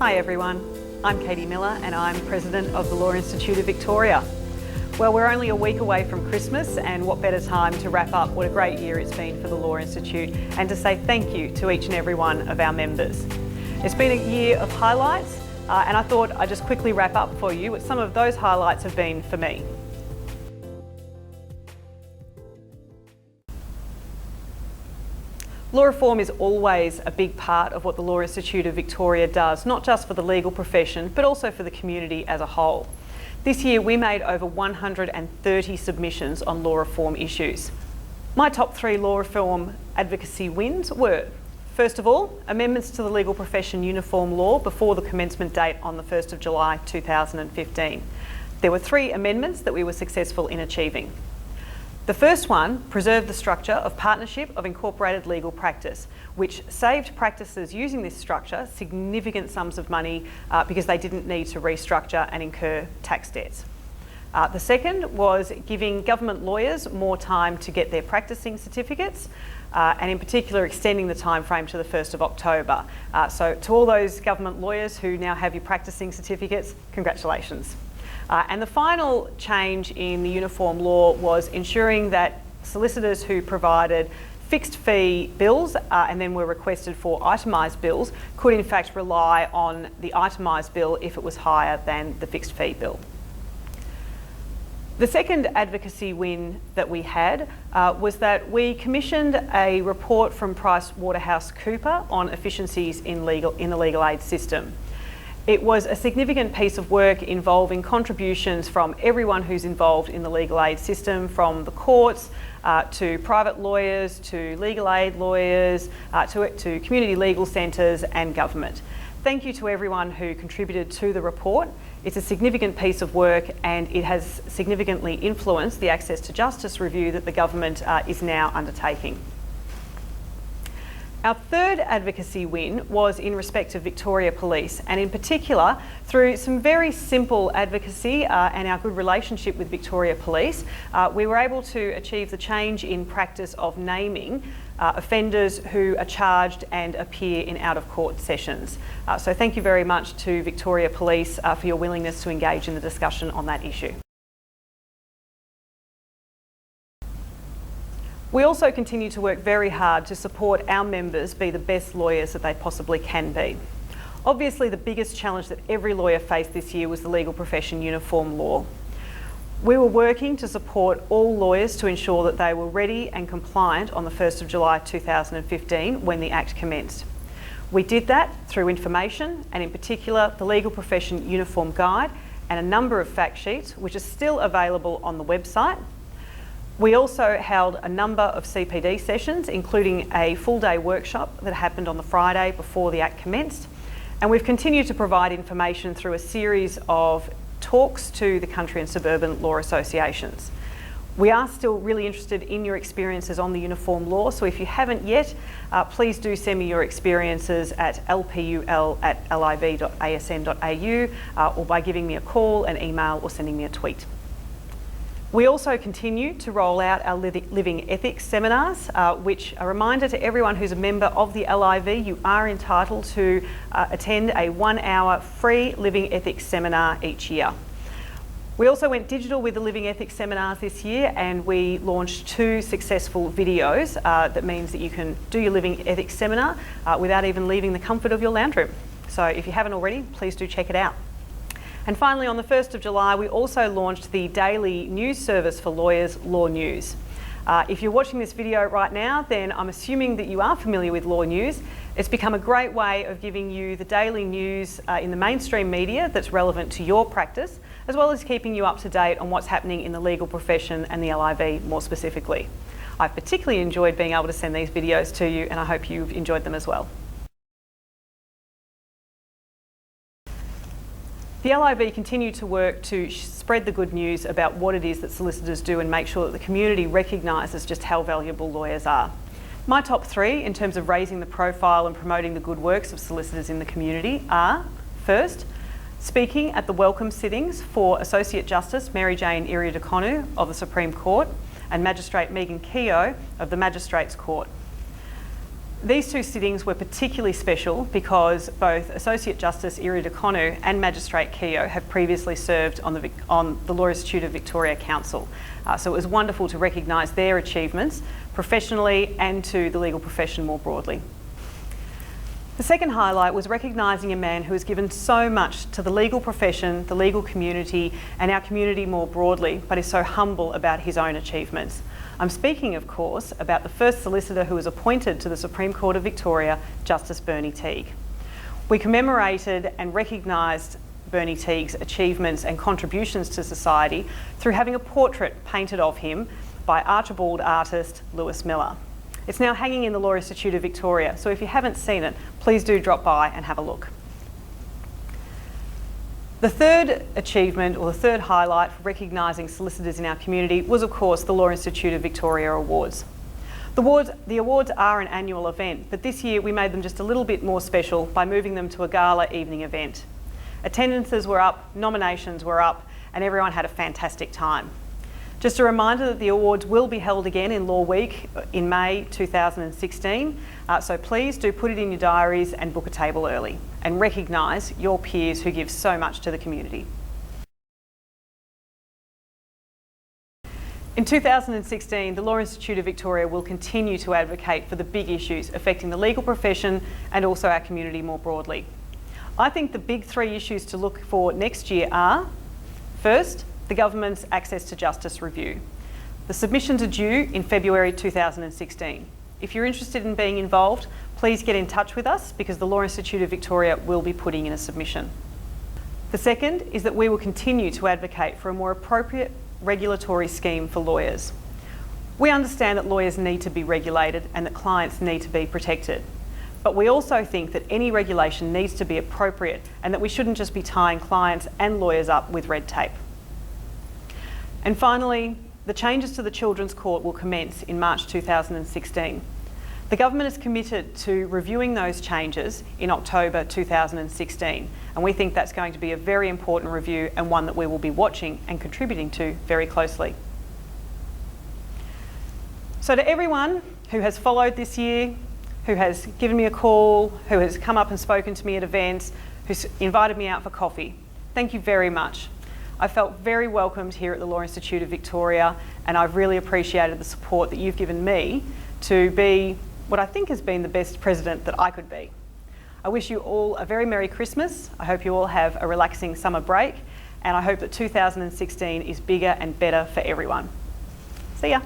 Hi everyone, I'm Katie Miller and I'm President of the Law Institute of Victoria. Well, we're only a week away from Christmas, and what better time to wrap up what a great year it's been for the Law Institute and to say thank you to each and every one of our members. It's been a year of highlights and I thought I'd just quickly wrap up for you what some of those highlights have been for me. Law reform is always a big part of what the Law Institute of Victoria does, not just for the legal profession, but also for the community as a whole. This year we made over 130 submissions on law reform issues. My top 3 law reform advocacy wins were, first of all, amendments to the legal profession uniform law before the commencement date on the 1st of July 2015. There were 3 amendments that we were successful in achieving. The first one preserved the structure of partnership of incorporated legal practice, which saved practices using this structure significant sums of money because they didn't need to restructure and incur tax debts. The second was giving government lawyers more time to get their practicing certificates, and in particular extending the time frame to the 1st of October. So to all those government lawyers who now have your practicing certificates, congratulations. And the final change in the uniform law was ensuring that solicitors who provided fixed fee bills and then were requested for itemised bills could in fact rely on the itemised bill if it was higher than the fixed fee bill. The second advocacy win that we had was that we commissioned a report from PricewaterhouseCoopers on efficiencies in the legal aid system. It was a significant piece of work involving contributions from everyone who's involved in the legal aid system, from the courts to private lawyers, to legal aid lawyers, to community legal centres and government. Thank you to everyone who contributed to the report. It's a significant piece of work and it has significantly influenced the Access to Justice review that the government is now undertaking. Our third advocacy win was in respect of Victoria Police, and in particular through some very simple advocacy and our good relationship with Victoria Police, we were able to achieve the change in practice of naming offenders who are charged and appear in out-of-court sessions. So thank you very much to Victoria Police for your willingness to engage in the discussion on that issue. We also continue to work very hard to support our members be the best lawyers that they possibly can be. Obviously, the biggest challenge that every lawyer faced this year was the legal profession uniform law. We were working to support all lawyers to ensure that they were ready and compliant on the 1st of July 2015 when the Act commenced. We did that through information and in particular the Legal Profession Uniform Guide and a number of fact sheets which are still available on the website. We also held a number of CPD sessions, including a full-day workshop that happened on the Friday before the Act commenced. And we've continued to provide information through a series of talks to the country and suburban law associations. We are still really interested in your experiences on the uniform law, so if you haven't yet, please do send me your experiences at lpul@liv.asn.au or by giving me a call, an email or sending me a tweet. We also continue to roll out our Living Ethics seminars, which a reminder to everyone who's a member of the LIV, you are entitled to attend a 1-hour free Living Ethics seminar each year. We also went digital with the Living Ethics seminars this year and we launched 2 successful videos. That means that you can do your Living Ethics seminar without even leaving the comfort of your lounge room. So if you haven't already, please do check it out. And finally, on the 1st of July, we also launched the daily news service for lawyers, Law News. If you're watching this video right now, then I'm assuming that you are familiar with Law News. It's become a great way of giving you the daily news in the mainstream media that's relevant to your practice, as well as keeping you up to date on what's happening in the legal profession and the LIV more specifically. I've particularly enjoyed being able to send these videos to you and I hope you've enjoyed them as well. The LIV continue to work to spread the good news about what it is that solicitors do and make sure that the community recognises just how valuable lawyers are. My top 3 in terms of raising the profile and promoting the good works of solicitors in the community are, first, speaking at the welcome sittings for Associate Justice Mary Jane Iriadikonu of the Supreme Court and Magistrate Megan Keogh of the Magistrates Court. These two sittings were particularly special because both Associate Justice Iriadakonu and Magistrate Keogh have previously served on the Law Institute of Victoria Council. So it was wonderful to recognise their achievements professionally and to the legal profession more broadly. The second highlight was recognising a man who has given so much to the legal profession, the legal community and our community more broadly, but is so humble about his own achievements. I'm speaking, of course, about the first solicitor who was appointed to the Supreme Court of Victoria, Justice Bernie Teague. We commemorated and recognised Bernie Teague's achievements and contributions to society through having a portrait painted of him by Archibald artist Lewis Miller. It's now hanging in the Law Institute of Victoria, so if you haven't seen it, please do drop by and have a look. The third achievement, or the third highlight for recognising solicitors in our community was, of course, the Law Institute of Victoria Awards. The awards are an annual event, but this year we made them just a little bit more special by moving them to a gala evening event. Attendances were up, nominations were up, and everyone had a fantastic time. Just a reminder that the awards will be held again in Law Week in May 2016, so please do put it in your diaries and book a table early and recognise your peers who give so much to the community. In 2016, the Law Institute of Victoria will continue to advocate for the big issues affecting the legal profession and also our community more broadly. I think the big three issues to look for next year are, first, the government's Access to Justice review. The submissions are due in February 2016. If you're interested in being involved, please get in touch with us because the Law Institute of Victoria will be putting in a submission. The second is that we will continue to advocate for a more appropriate regulatory scheme for lawyers. We understand that lawyers need to be regulated and that clients need to be protected. But we also think that any regulation needs to be appropriate and that we shouldn't just be tying clients and lawyers up with red tape. And finally, the changes to the Children's Court will commence in March 2016. The government is committed to reviewing those changes in October 2016, and we think that's going to be a very important review and one that we will be watching and contributing to very closely. So to everyone who has followed this year, who has given me a call, who has come up and spoken to me at events, who's invited me out for coffee, thank you very much. I felt very welcomed here at the Law Institute of Victoria, and I've really appreciated the support that you've given me to be what I think has been the best president that I could be. I wish you all a very Merry Christmas. I hope you all have a relaxing summer break, and I hope that 2016 is bigger and better for everyone. See ya.